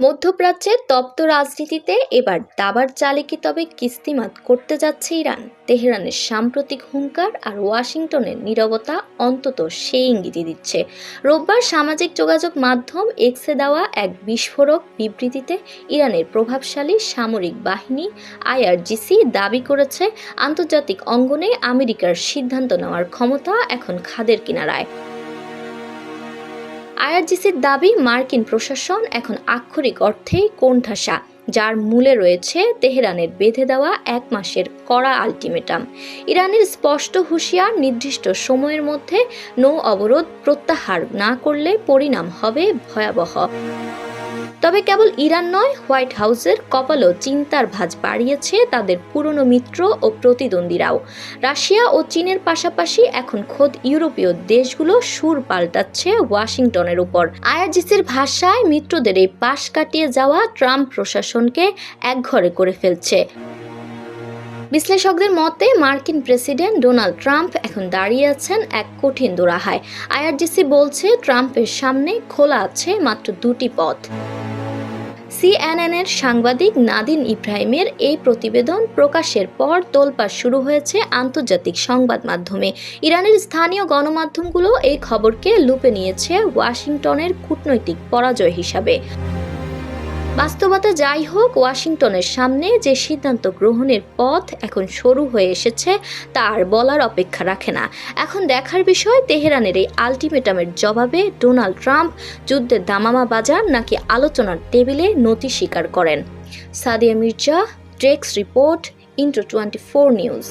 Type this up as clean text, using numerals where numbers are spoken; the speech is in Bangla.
মধ্যপ্রাচ্যের তপ্ত রাজনীতিতে এবার দাবার চালে কি তবে কিস্তিমাত করতে যাচ্ছে ইরান? তেহরানের সাম্প্রতিক হুঙ্কার আর ওয়াশিংটনের নীরবতা অন্তত সেই ইঙ্গিতই দিচ্ছে। রোববার সামাজিক যোগাযোগ মাধ্যম এক্সে দেওয়া এক বিস্ফোরক বিবৃতিতে ইরানের প্রভাবশালী সামরিক বাহিনী আইআরজিসি দাবি করেছে, আন্তর্জাতিক অঙ্গনে আমেরিকার সিদ্ধান্ত নেওয়ার ক্ষমতা এখন খাদের কিনারায়। আইআরজিসির দাবি, মার্কিন প্রশাসন এখন আক্ষরিক অর্থেই কোণঠাসা, যার মূলে রয়েছে তেহরানের বেঁধে দেওয়া 1 মাসের কড়া আলটিমেটাম। ইরানের স্পষ্ট হুঁশিয়ার, নির্দিষ্ট সময়ের মধ্যে নৌ অবরোধ প্রত্যাহার না করলে পরিণাম হবে ভয়াবহ। তবে কেবল ইরান নয়, হোয়াইট হাউসের কপালও চিন্তার ভাঁজ বাড়িয়েছে তাদের পুরনো মিত্র ও প্রতিদ্বন্দ্বীরাও। রাশিয়া ও চীনের পাশাপাশি এখন খোদ ইউরোপীয় দেশগুলো সুর পাল্টাচ্ছে ওয়াশিংটনের উপর। আইআরজিসির ভাষায়, মিত্রদের এই পাশ কাটিয়ে যাওয়া ট্রাম্প প্রশাসনকে একঘরে করে ফেলছে। বিশ্লেষকদের মতে, মার্কিন প্রেসিডেন্ট ডোনাল্ড ট্রাম্প এখন দাঁড়িয়ে আছেন এক কঠিন দোরাহায়। আইআরজিসি বলছে, ট্রাম্পের সামনে খোলা আছে মাত্র 2টি পথ। সিএনএনের সাংবাদিক নাদিন ইব্রাহিমের এই প্রতিবেদন প্রকাশের পর তোলপাড় শুরু হয়েছে আন্তর্জাতিক সংবাদ মাধ্যমে। ইরানের স্থানীয় গণমাধ্যমগুলো এই খবরকে লুপে নিয়েছে ওয়াশিংটনের কূটনৈতিক পরাজয় হিসাবে। বাস্তবতা যাই হোক, ওয়াশিংটনের সামনে যে সিদ্ধান্ত গ্রহণের পথ এখন শুরু হয়ে এসেছে তা আর বলার অপেক্ষা রাখে না। এখন দেখার বিষয়, তেহরানের এই আলটিমেটামের জবাবে ডোনাল্ড ট্রাম্প যুদ্ধের দামামা বাজার নাকি আলোচনার টেবিলে নতি স্বীকার করেন। Sadia Mirza, desk report, into 24 news.